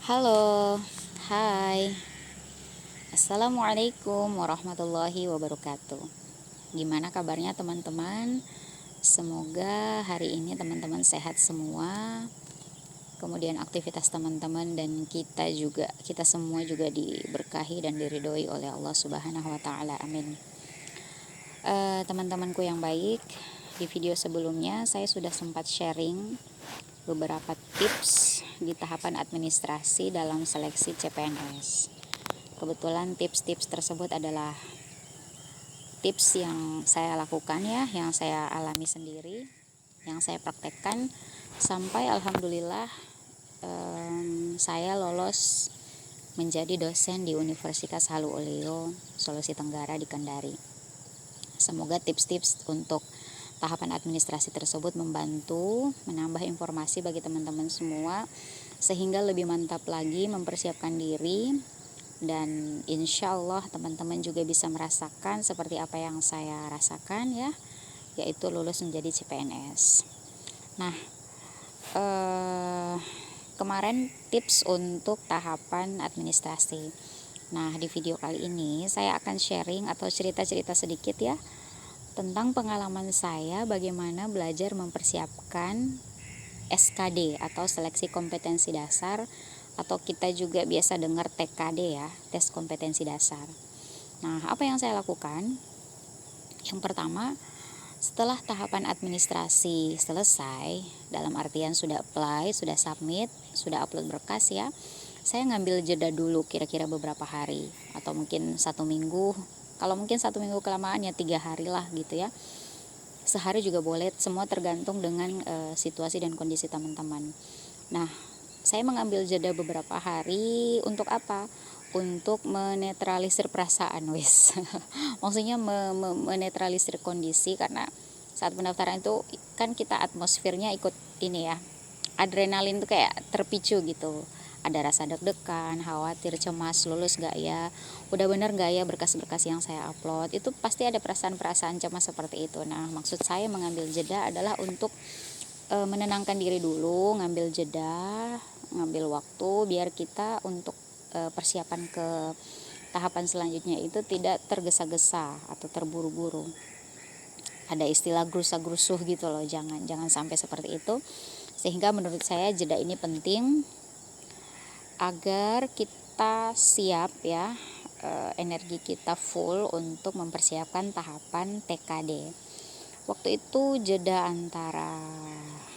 Halo, hai. Assalamualaikum warahmatullahi wabarakatuh. Gimana kabarnya teman-teman? Semoga hari ini teman-teman sehat semua. Kemudian aktivitas teman-teman dan kita semua juga diberkahi dan diridhoi oleh Allah Subhanahu wa taala. Amin. Teman-temanku yang baik, di video sebelumnya saya sudah sempat sharing beberapa tips di tahapan administrasi dalam seleksi CPNS. Kebetulan tips-tips tersebut adalah tips yang saya lakukan ya, yang saya alami sendiri, yang saya praktekkan sampai alhamdulillah saya lolos menjadi dosen di Universitas Halu Oleo, Sulawesi Tenggara di Kendari. Semoga tips-tips untuk tahapan administrasi tersebut membantu menambah informasi bagi teman-teman semua sehingga lebih mantap lagi mempersiapkan diri, dan insya Allah teman-teman juga bisa merasakan seperti apa yang saya rasakan ya, yaitu lulus menjadi CPNS. Nah, kemarin tips untuk tahapan administrasi. Nah, di video kali ini saya akan sharing atau cerita-cerita sedikit ya tentang pengalaman saya bagaimana belajar mempersiapkan SKD atau seleksi kompetensi dasar, atau kita juga biasa dengar TKD ya, tes kompetensi dasar. Nah, apa yang saya lakukan? Yang pertama, setelah tahapan administrasi selesai, dalam artian sudah apply, sudah submit, sudah upload berkas ya, saya ngambil jeda dulu kira-kira beberapa hari atau mungkin 1 minggu. Kalau mungkin 1 minggu kelamaan ya 3 hari lah gitu ya. Sehari juga boleh, semua tergantung dengan situasi dan kondisi teman-teman. Nah, saya mengambil jeda beberapa hari untuk apa? Untuk menetralisir perasaan, wes. Maksudnya menetralisir kondisi, karena saat pendaftaran itu kan kita atmosfernya ikut ini ya. Adrenalin tuh kayak terpicu gitu. Ada rasa deg-degan, khawatir, cemas, lulus gak ya, udah bener gak ya berkas-berkas yang saya upload. Itu pasti ada perasaan-perasaan cemas seperti itu. Nah, maksud saya mengambil jeda adalah untuk menenangkan diri dulu, ngambil jeda, ngambil waktu biar kita untuk persiapan ke tahapan selanjutnya itu tidak tergesa-gesa atau terburu-buru. Ada istilah gerusa-gerusuh gitu loh, jangan sampai seperti itu. Sehingga menurut saya jeda ini penting agar kita siap ya, energi kita full untuk mempersiapkan tahapan TKD. Waktu itu jeda antara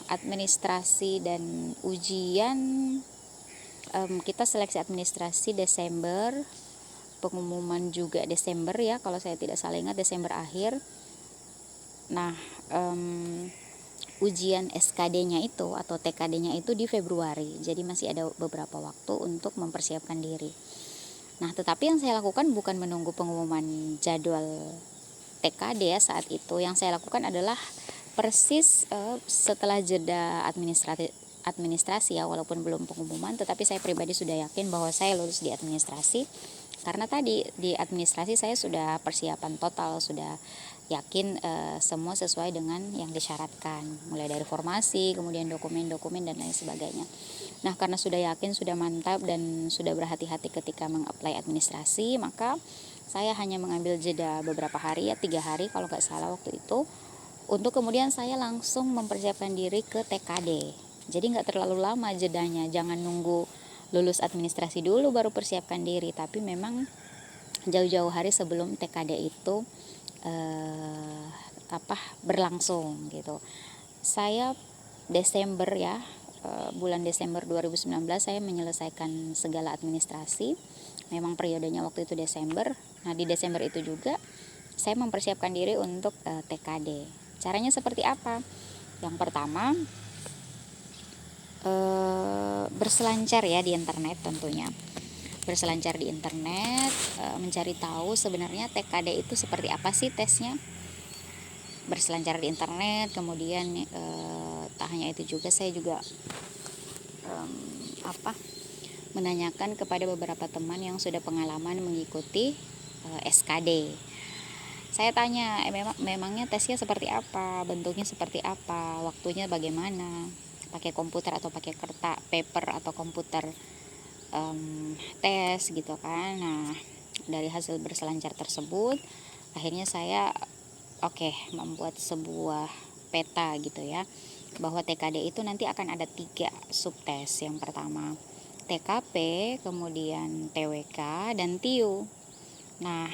administrasi dan ujian, kita seleksi administrasi Desember, pengumuman juga Desember ya, kalau saya tidak salah ingat Desember akhir. Nah, ujian SKD-nya itu atau TKD-nya itu di Februari, jadi masih ada beberapa waktu untuk mempersiapkan diri. Nah, tetapi yang saya lakukan bukan menunggu pengumuman jadwal TKD ya saat itu. Yang saya lakukan adalah persis setelah jeda administrasi ya, walaupun belum pengumuman, tetapi saya pribadi sudah yakin bahwa saya lulus di administrasi, karena tadi di administrasi saya sudah persiapan total, sudah yakin semua sesuai dengan yang disyaratkan, mulai dari formasi, kemudian dokumen-dokumen dan lain sebagainya. Nah, karena sudah yakin, sudah mantap, dan sudah berhati-hati ketika mengapply administrasi, maka saya hanya mengambil jeda beberapa hari ya, 3 hari kalau nggak salah waktu itu, untuk kemudian saya langsung mempersiapkan diri ke TKD. Jadi nggak terlalu lama jedanya, jangan nunggu lulus administrasi dulu baru persiapkan diri, tapi memang jauh-jauh hari sebelum TKD itu berlangsung gitu. Saya Desember ya, bulan Desember 2019 saya menyelesaikan segala administrasi. Memang periodenya waktu itu Desember. Nah, di Desember itu juga saya mempersiapkan diri untuk TKD. Caranya seperti apa? Yang pertama, berselancar ya di internet tentunya. Berselancar di internet, mencari tahu sebenarnya TKD itu seperti apa sih tesnya. Berselancar di internet, kemudian tak hanya itu juga, saya juga menanyakan kepada beberapa teman yang sudah pengalaman mengikuti SKD. Saya tanya, memangnya tesnya seperti apa, bentuknya seperti apa, waktunya bagaimana, pakai komputer atau pakai kertas, paper atau komputer. tes gitu kan. Nah, dari hasil berselancar tersebut akhirnya saya membuat sebuah peta gitu ya, bahwa TKD itu nanti akan ada 3 subtes. Yang pertama TKP, kemudian TWK, dan TIU. Nah,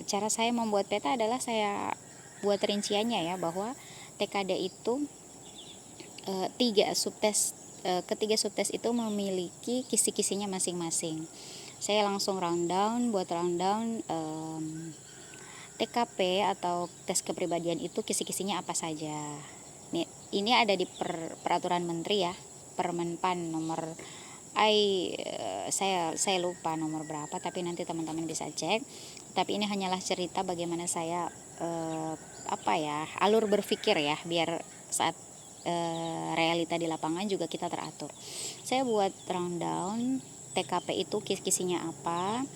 cara saya membuat peta adalah saya buat rinciannya ya, bahwa TKD itu 3 subtes, ketiga subtes itu memiliki kisi-kisinya masing-masing. Saya langsung rundown TKP atau tes kepribadian itu kisi-kisinya apa saja. Ini ada di peraturan menteri ya, Permenpan nomor saya lupa nomor berapa, tapi nanti teman-teman bisa cek. Tapi ini hanyalah cerita bagaimana saya alur berpikir ya, biar saat realita di lapangan juga kita teratur. Saya buat rundown TKP itu kisi-kisinya apa,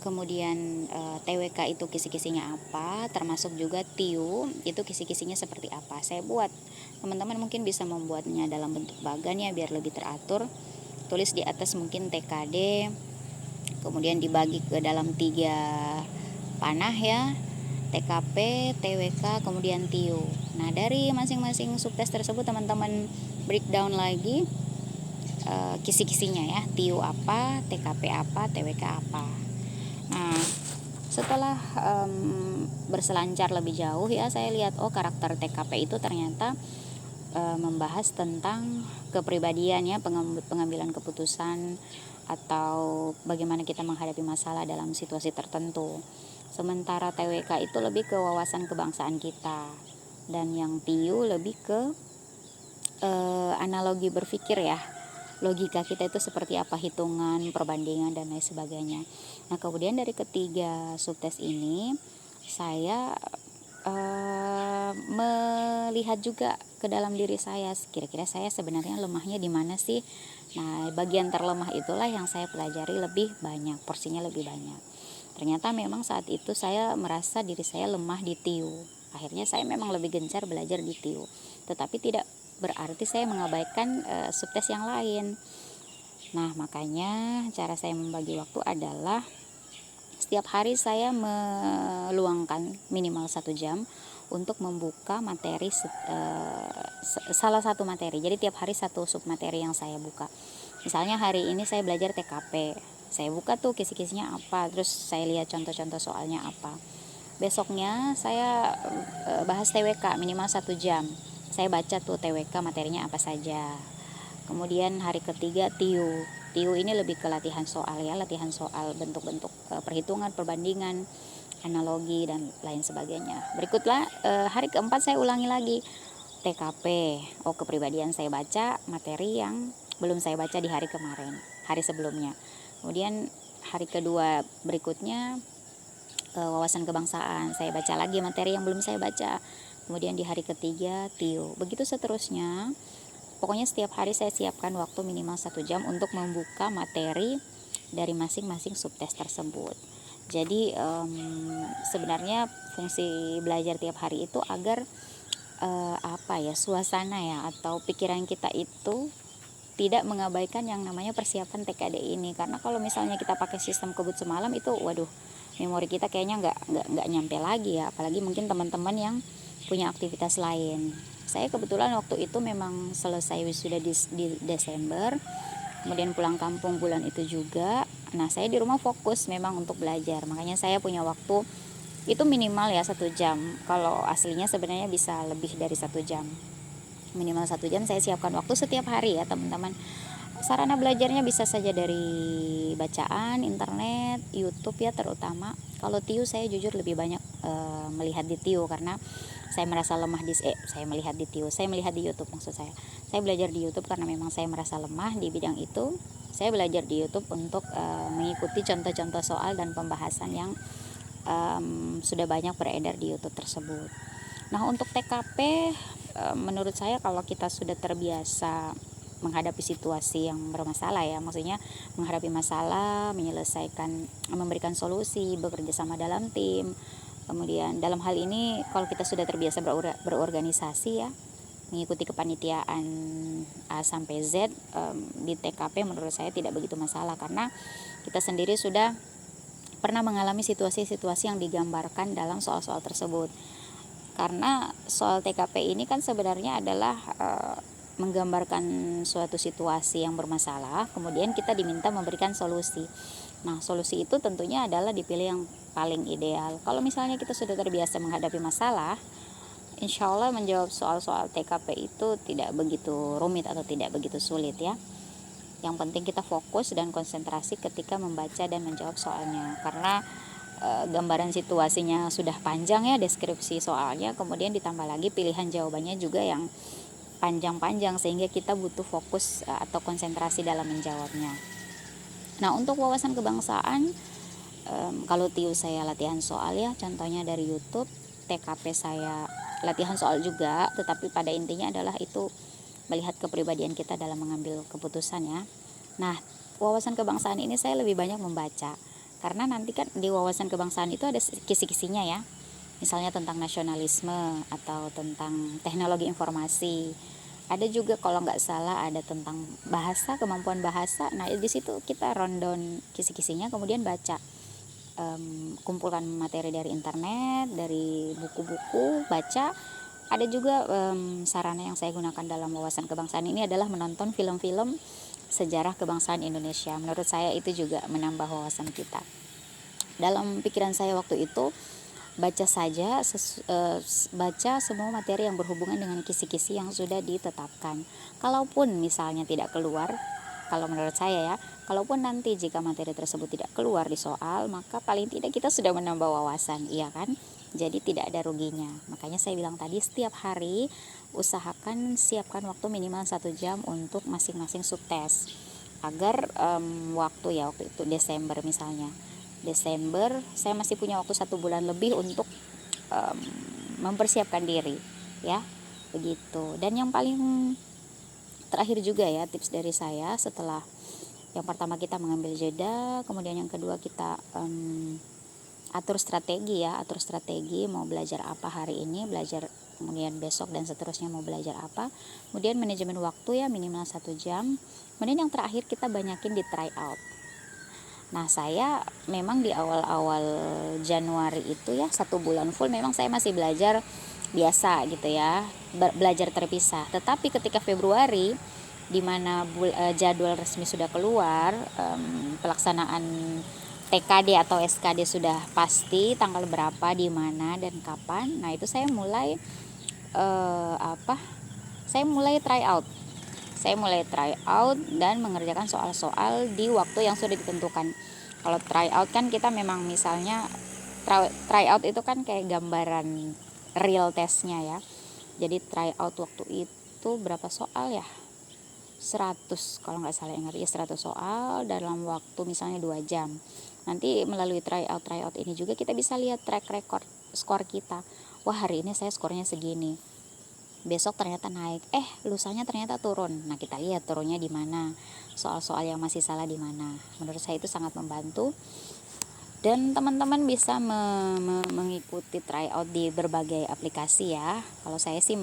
kemudian TWK itu kisi-kisinya apa, termasuk juga TIU itu kisi-kisinya seperti apa. Saya buat, teman-teman mungkin bisa membuatnya dalam bentuk bagan ya, biar lebih teratur. Tulis di atas mungkin TKD, kemudian dibagi ke dalam 3 panah ya, TKP, TWK, kemudian TIU. Nah, dari masing-masing subtes tersebut teman-teman breakdown lagi kisi-kisinya ya, TIU apa, TKP apa, TWK apa. Nah, setelah berselancar lebih jauh ya, saya lihat karakter TKP itu ternyata membahas tentang kepribadian ya, pengambilan keputusan atau bagaimana kita menghadapi masalah dalam situasi tertentu. Sementara TWK itu lebih ke wawasan kebangsaan kita, dan yang TIU lebih ke analogi berpikir ya, logika kita itu seperti apa, hitungan, perbandingan, dan lain sebagainya. Nah, kemudian dari ketiga subtes ini saya melihat juga ke dalam diri saya, kira-kira saya sebenarnya lemahnya di mana sih. Nah, bagian terlemah itulah yang saya pelajari lebih banyak, porsinya lebih banyak. Ternyata memang saat itu saya merasa diri saya lemah di TIU. Akhirnya saya memang lebih gencar belajar di TIU, tetapi tidak berarti saya mengabaikan subtes yang lain. Nah, makanya cara saya membagi waktu adalah setiap hari saya meluangkan minimal 1 jam untuk membuka materi, salah satu materi. Jadi tiap hari satu sub materi yang saya buka. Misalnya hari ini saya belajar TKP, saya buka tuh kisi-kisinya apa, terus saya lihat contoh-contoh soalnya apa. Besoknya saya bahas TWK minimal 1 jam. Saya baca tuh TWK materinya apa saja. Kemudian hari ketiga TIU. TIU ini lebih ke latihan soal ya, latihan soal bentuk-bentuk perhitungan, perbandingan, analogi, dan lain sebagainya. Berikutlah hari keempat saya ulangi lagi TKP. Kepribadian saya baca materi yang belum saya baca di hari kemarin, hari sebelumnya. Kemudian hari kedua berikutnya wawasan kebangsaan, saya baca lagi materi yang belum saya baca. Kemudian di hari ketiga TIU. Begitu seterusnya. Pokoknya setiap hari saya siapkan waktu minimal 1 jam untuk membuka materi dari masing-masing subtes tersebut. Jadi sebenarnya fungsi belajar tiap hari itu agar suasana ya atau pikiran kita itu tidak mengabaikan yang namanya persiapan TKD ini. Karena kalau misalnya kita pakai sistem kebut semalam itu, memori kita kayaknya nggak nyampe lagi ya. Apalagi mungkin teman-teman yang punya aktivitas lain. Saya kebetulan waktu itu memang selesai wisuda di Desember, kemudian pulang kampung bulan itu juga. Nah, saya di rumah fokus memang untuk belajar, makanya saya punya waktu itu minimal ya 1 jam. Kalau aslinya sebenarnya bisa lebih dari 1 jam. Minimal 1 jam saya siapkan waktu setiap hari ya teman-teman. Sarana belajarnya bisa saja dari bacaan, internet, YouTube ya terutama. Kalau TIU saya jujur lebih banyak melihat di TIU karena saya merasa lemah saya melihat di TIU, saya melihat di YouTube maksud saya. Saya belajar di YouTube karena memang saya merasa lemah di bidang itu. Saya belajar di YouTube untuk mengikuti contoh-contoh soal dan pembahasan yang sudah banyak beredar di YouTube tersebut. Nah, untuk TKP menurut saya kalau kita sudah terbiasa menghadapi situasi yang bermasalah ya, maksudnya menghadapi masalah, menyelesaikan, memberikan solusi, bekerja sama dalam tim. Kemudian dalam hal ini kalau kita sudah terbiasa berorganisasi ya, mengikuti kepanitiaan A sampai Z di TKP menurut saya tidak begitu masalah, karena kita sendiri sudah pernah mengalami situasi-situasi yang digambarkan dalam soal-soal tersebut. Karena soal TKP ini kan sebenarnya adalah menggambarkan suatu situasi yang bermasalah, kemudian kita diminta memberikan solusi. Nah, solusi itu tentunya adalah dipilih yang paling ideal. Kalau misalnya kita sudah terbiasa menghadapi masalah, insya Allah menjawab soal-soal TKP itu tidak begitu rumit atau tidak begitu sulit ya. Yang penting kita fokus dan konsentrasi ketika membaca dan menjawab soalnya, karena gambaran situasinya sudah panjang ya, deskripsi soalnya, kemudian ditambah lagi pilihan jawabannya juga yang panjang-panjang, sehingga kita butuh fokus atau konsentrasi dalam menjawabnya. Nah, untuk wawasan kebangsaan, kalau TIU saya latihan soal ya, contohnya dari YouTube. TKP saya latihan soal juga, tetapi pada intinya adalah itu melihat kepribadian kita dalam mengambil keputusan ya. Nah, wawasan kebangsaan ini saya lebih banyak membaca, karena nanti kan di wawasan kebangsaan itu ada kisi-kisinya ya, misalnya tentang nasionalisme atau tentang teknologi informasi. Ada juga kalau nggak salah ada tentang bahasa, kemampuan bahasa. Nah, di situ kita rundown kisi-kisinya, kemudian baca, kumpulkan materi dari internet, dari buku-buku, baca. Ada juga sarana yang saya gunakan dalam wawasan kebangsaan ini adalah menonton film-film sejarah kebangsaan Indonesia. Menurut saya itu juga menambah wawasan kita. Dalam pikiran saya waktu itu, baca saja, baca semua materi yang berhubungan dengan kisi-kisi yang sudah ditetapkan. Kalaupun misalnya tidak keluar, kalau menurut saya ya, kalaupun nanti jika materi tersebut tidak keluar di soal, maka paling tidak kita sudah menambah wawasan, iya kan? Jadi tidak ada ruginya. Makanya saya bilang tadi, setiap hari usahakan siapkan waktu minimal 1 jam untuk masing-masing subtes, agar waktu itu Desember misalnya, Desember saya masih punya waktu 1 bulan lebih untuk mempersiapkan diri ya, begitu. Dan yang paling terakhir juga ya, tips dari saya, setelah yang pertama kita mengambil jeda, kemudian yang kedua kita atur strategi mau belajar apa hari ini, belajar kemudian besok dan seterusnya mau belajar apa. Kemudian manajemen waktu ya, minimal 1 jam. Kemudian yang terakhir kita banyakin di try out. Nah, saya memang di awal-awal Januari itu ya, 1 bulan full memang saya masih belajar biasa gitu ya, belajar terpisah. Tetapi ketika Februari, di mana jadwal resmi sudah keluar, pelaksanaan TKD atau SKD sudah pasti, tanggal berapa, di mana dan kapan. Nah, itu saya mulai saya mulai try out dan mengerjakan soal-soal di waktu yang sudah ditentukan. Kalau try out kan kita memang misalnya try out itu kan kayak gambaran real testnya ya. Jadi try out waktu itu berapa soal ya? 100 kalau nggak salah, ingat ya, 100 soal dalam waktu misalnya 2 jam. Nanti melalui try out ini juga kita bisa lihat track record skor kita. Wah, hari ini saya skornya segini, besok ternyata naik, lusanya ternyata turun. Nah, kita lihat turunnya di mana, soal-soal yang masih salah di mana. Menurut saya itu sangat membantu. Dan teman-teman bisa mengikuti tryout di berbagai aplikasi ya. Kalau saya sih,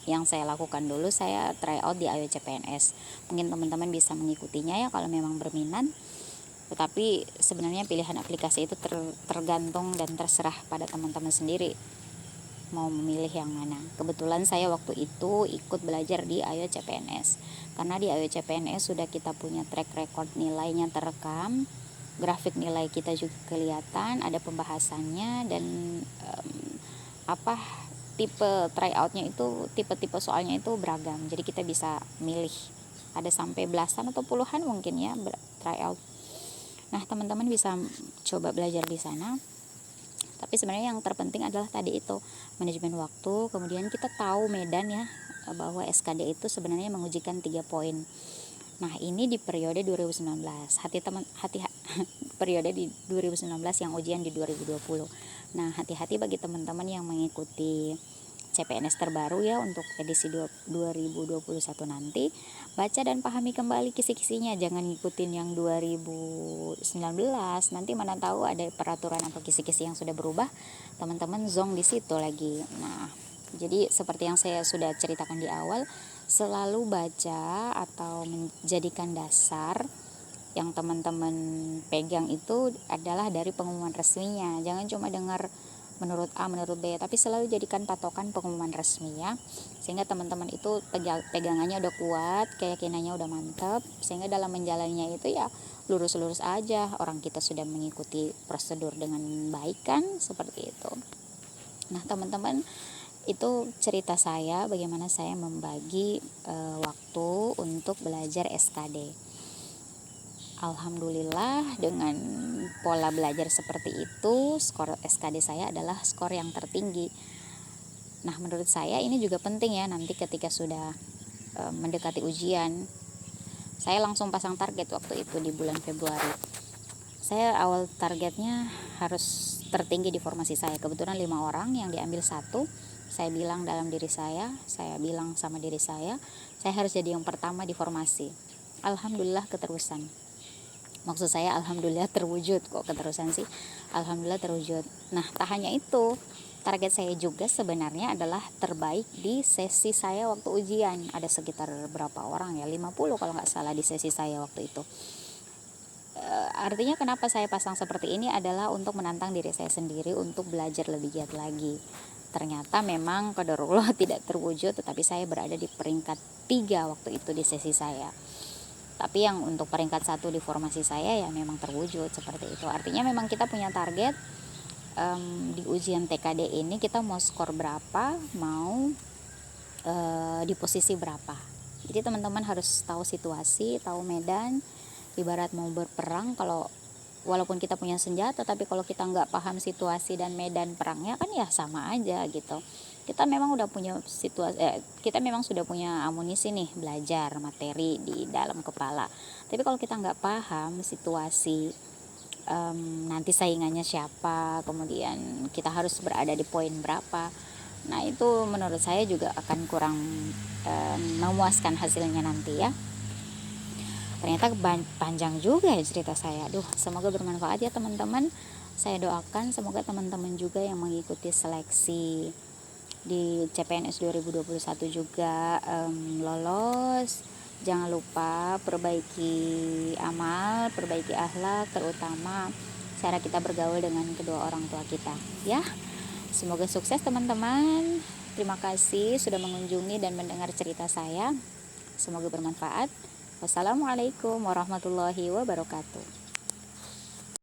yang saya lakukan dulu, saya tryout di AYO CPNS. Mungkin teman-teman bisa mengikutinya ya kalau memang berminat. Tetapi sebenarnya pilihan aplikasi itu tergantung dan terserah pada teman-teman sendiri mau memilih yang mana. Kebetulan saya waktu itu ikut belajar di AYO CPNS, karena di AYO CPNS sudah kita punya track record, nilainya terekam, grafik nilai kita juga kelihatan, ada pembahasannya, dan tipe tryoutnya itu, tipe-tipe soalnya itu beragam. Jadi kita bisa milih, ada sampai belasan atau puluhan mungkin ya tryout. Nah, teman-teman bisa coba belajar di sana. Tapi sebenarnya yang terpenting adalah tadi itu, manajemen waktu. Kemudian kita tahu medan ya, bahwa SKD itu sebenarnya mengujikan 3 poin. Nah, ini di periode 2019. Periode di 2019 yang ujian di 2020. Nah, hati-hati bagi teman-teman yang mengikuti CPNS terbaru ya, untuk edisi 2021 nanti. Baca dan pahami kembali kisi-kisinya, jangan ngikutin yang 2019. Nanti mana tahu ada peraturan atau kisi-kisi yang sudah berubah, teman-teman zong di situ lagi. Nah, Jadi seperti yang saya sudah ceritakan di awal, selalu baca atau menjadikan dasar yang teman-teman pegang itu adalah dari pengumuman resminya. Jangan cuma dengar menurut A, menurut B, tapi selalu jadikan patokan pengumuman resmi ya. Sehingga teman-teman itu pegangannya udah kuat, keyakinannya udah mantap, sehingga dalam menjalannya itu ya lurus-lurus aja. Orang kita sudah mengikuti prosedur dengan baik kan, seperti itu. Nah, teman-teman, itu cerita saya bagaimana saya membagi waktu untuk belajar SKD. Alhamdulillah dengan pola belajar seperti itu, skor SKD saya adalah skor yang tertinggi. Nah, menurut saya ini juga penting ya, nanti ketika sudah mendekati ujian. Saya langsung pasang target waktu itu di bulan Februari. Saya awal targetnya harus tertinggi di formasi saya. Kebetulan 5 orang yang diambil satu. Saya bilang dalam diri saya bilang sama diri saya harus jadi yang pertama di formasi. Alhamdulillah keterusan. Maksud saya alhamdulillah terwujud, kok keterusan sih. Alhamdulillah terwujud. Nah, tak hanya itu, target saya juga sebenarnya adalah terbaik di sesi saya waktu ujian. Ada sekitar berapa orang ya, 50 kalau nggak salah di sesi saya waktu itu. Artinya kenapa saya pasang seperti ini adalah untuk menantang diri saya sendiri untuk belajar lebih giat lagi. Ternyata memang qadarullah tidak terwujud, tetapi saya berada di peringkat 3 waktu itu di sesi saya. Tapi yang untuk peringkat 1 di formasi saya ya memang terwujud seperti itu. Artinya memang kita punya target di ujian TKD ini kita mau skor berapa, mau di posisi berapa. Jadi teman-teman harus tahu situasi, tahu medan. Ibarat mau berperang, kalau walaupun kita punya senjata, tapi kalau kita nggak paham situasi dan medan perangnya kan ya sama aja gitu. Kita memang udah punya kita memang sudah punya amunisi nih, belajar materi di dalam kepala. Tapi kalau kita nggak paham situasi, nanti saingannya siapa, kemudian kita harus berada di poin berapa, nah itu menurut saya juga akan kurang memuaskan hasilnya nanti ya. Ternyata panjang juga ya cerita saya. Semoga bermanfaat ya teman-teman. Saya doakan semoga teman-teman juga yang mengikuti seleksi di CPNS 2021 juga lolos. Jangan lupa perbaiki amal, perbaiki akhlak, terutama cara kita bergaul dengan kedua orang tua kita ya. Semoga sukses teman-teman. Terima kasih sudah mengunjungi dan mendengar cerita saya. Semoga bermanfaat. Wassalamualaikum warahmatullahi wabarakatuh.